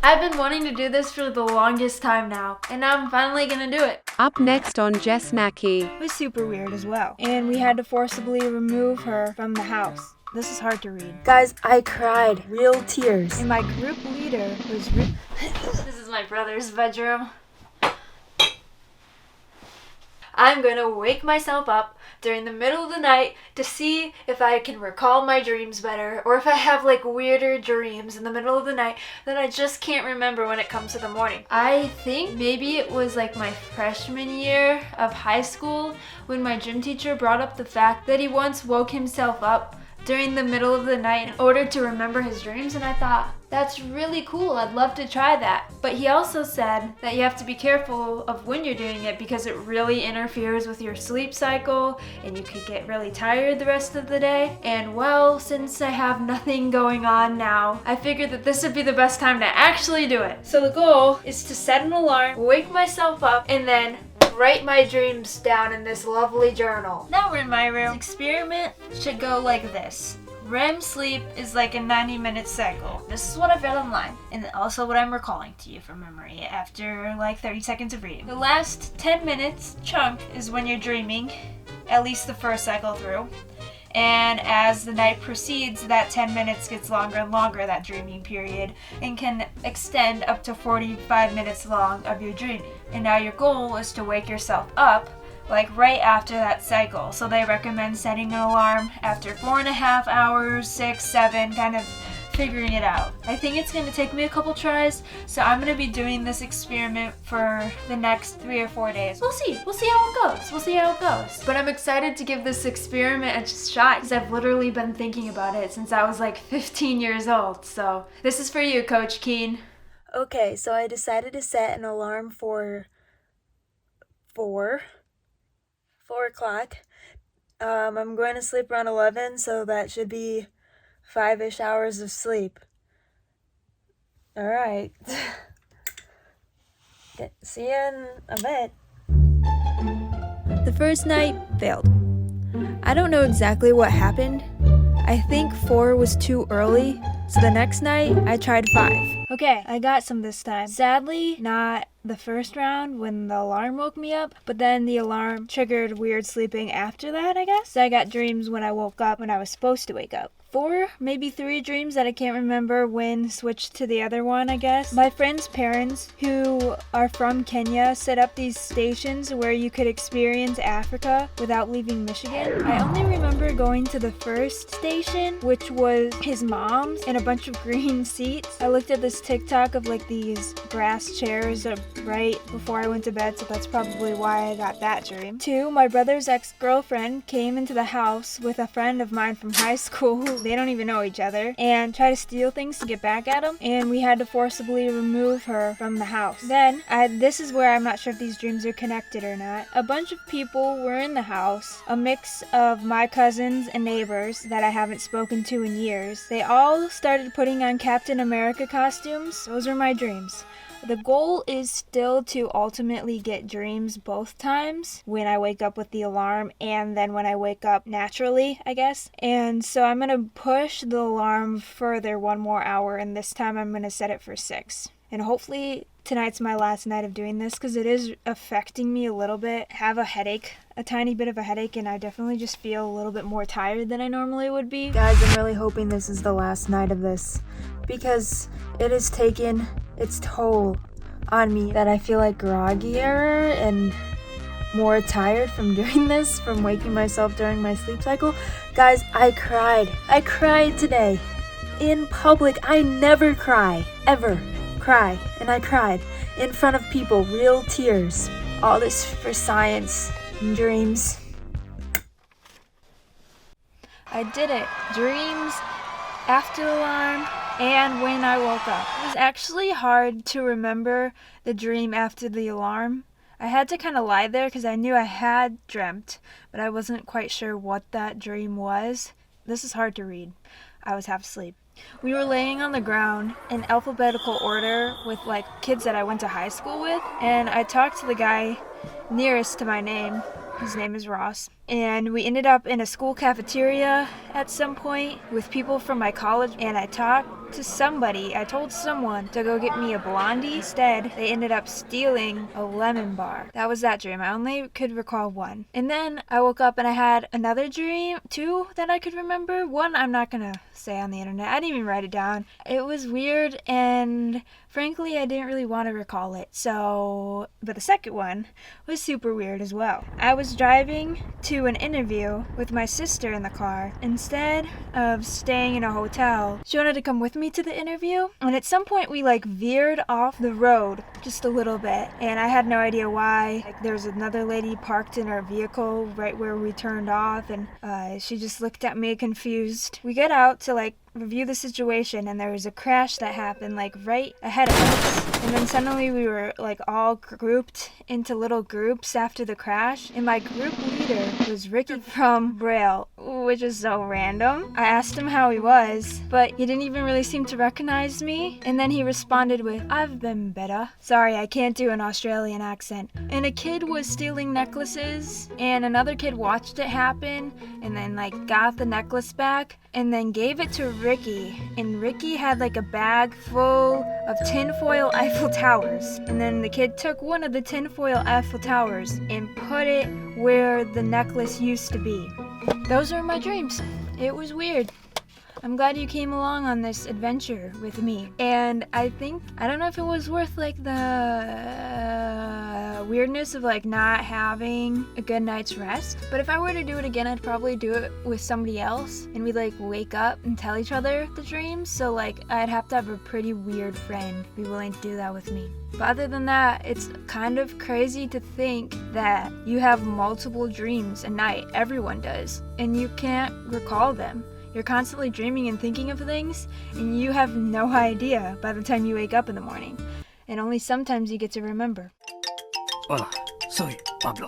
I've been wanting to do this for the longest time now, and now I'm finally gonna do it. Up next on Jess Mackey. It was super weird as well, and we had to forcibly remove her from the house. This is hard to read. Guys, I cried. Real tears. And my group leader was This is my brother's bedroom. I'm gonna wake myself up during the middle of the night to see if I can recall my dreams better, or if I have like weirder dreams in the middle of the night that I just can't remember when it comes to the morning. I think maybe it was like my freshman year of high school when my gym teacher brought up the fact that he once woke himself up during the middle of the night in order to remember his dreams, and I thought, that's really cool, I'd love to try that. But he also said that you have to be careful of when you're doing it because it really interferes with your sleep cycle and you could get really tired the rest of the day. And well, since I have nothing going on now, I figured that this would be the best time to actually do it. So the goal is to set an alarm, wake myself up, and then write my dreams down in this lovely journal. Now we're in my room. This experiment should go like this. REM sleep is like a 90-minute cycle. This is what I've read online, and also what I'm recalling to you from memory after like 30 seconds of reading. The last 10 minutes chunk is when you're dreaming, at least the first cycle through. And as the night proceeds, that 10 minutes gets longer and longer, that dreaming period, and can extend up to 45 minutes long of your dreaming. And now your goal is to wake yourself up like right after that cycle. So they recommend setting an alarm after 4.5 hours, 6, 7, kind of figuring it out. I think it's going to take me a couple tries, so I'm going to be doing this experiment for the next 3 or 4 days. We'll see how it goes. But I'm excited to give this experiment a shot because I've literally been thinking about it since I was like 15 years old. So this is for you, Coach Keen. Okay, so I decided to set an alarm for 4 o'clock. I'm going to sleep around 11, so that should be 5-ish hours of sleep. All right. See you in a bit. The first night failed. I don't know exactly what happened. I think 4 was too early, so the next night I tried 5. Okay, I got some this time. Sadly, not the first round when the alarm woke me up, but then the alarm triggered weird sleeping after that, I guess. So I got dreams when I woke up when I was supposed to wake up. 4, maybe 3 dreams that I can't remember when switched to the other one, I guess. My friend's parents, who are from Kenya, set up these stations where you could experience Africa without leaving Michigan. I only remember going to the first station, which was his mom's, and a bunch of green seats. I looked at this TikTok of like these grass chairs right before I went to bed, so that's probably why I got that dream. 2, my brother's ex-girlfriend came into the house with a friend of mine from high school. They don't even know each other, and try to steal things to get back at him, and we had to forcibly remove her from the house. Then, this is where I'm not sure if these dreams are connected or not. A bunch of people were in the house, a mix of my cousins and neighbors that I haven't spoken to in years. They all started putting on Captain America costumes. Those were my dreams. The goal is still to ultimately get dreams both times, when I wake up with the alarm and then when I wake up naturally, I guess. And so I'm going to push the alarm further 1 more hour, and this time I'm going to set it for 6. And hopefully tonight's my last night of doing this because it is affecting me a little bit. I have a headache, a tiny bit of a headache, and I definitely just feel a little bit more tired than I normally would be. Guys, I'm really hoping this is the last night of this because it has taken its toll on me that I feel like groggier and more tired from doing this, from waking myself during my sleep cycle. Guys, I cried today in public. I never cry, ever cry, and I cried in front of people, real tears. All this for science and dreams. I did it. Dreams, after the alarm, and when I woke up. It was actually hard to remember the dream after the alarm. I had to kind of lie there because I knew I had dreamt, but I wasn't quite sure what that dream was. This is hard to read. I was half asleep. We were laying on the ground in alphabetical order with like kids that I went to high school with, and I talked to the guy nearest to my name. His name is Ross. And we ended up in a school cafeteria at some point with people from my college, and I talked to somebody. I told someone to go get me a Blondie. Instead, they ended up stealing a lemon bar. That was that dream. I only could recall one. And then I woke up and I had another dream, two that I could remember. One I'm not gonna say on the internet. I didn't even write it down. It was weird, and frankly, I didn't really want to recall it. But the second one was super weird as well. I was driving to an interview with my sister in the car. Instead of staying in a hotel, she wanted to come with me to the interview. And at some point, we veered off the road just a little bit. And I had no idea why. There was another lady parked in our vehicle right where we turned off. And she just looked at me confused. We get out to review the situation, and there was a crash that happened right ahead of us. And then suddenly we were all grouped into little groups after the crash, and my group leader was Ricky from Braille, which is so random. I asked him how he was, but he didn't even really seem to recognize me, and then he responded with, "I've been better." Sorry, I can't do an Australian accent. And a kid was stealing necklaces, and another kid watched it happen, and then got the necklace back, and then gave it to Ricky. And Ricky had a bag full of tinfoil Eiffel Towers. And then the kid took one of the tinfoil Eiffel Towers and put it where the necklace used to be. Those are my dreams. It was weird. I'm glad you came along on this adventure with me. And I don't know if it was worth the weirdness of not having a good night's rest. But if I were to do it again, I'd probably do it with somebody else. And we'd wake up and tell each other the dreams. So I'd have to have a pretty weird friend be willing to do that with me. But other than that, it's kind of crazy to think that you have multiple dreams a night. Everyone does. And you can't recall them. You're constantly dreaming and thinking of things, and you have no idea by the time you wake up in the morning. And only sometimes you get to remember. Hola, soy Pablo.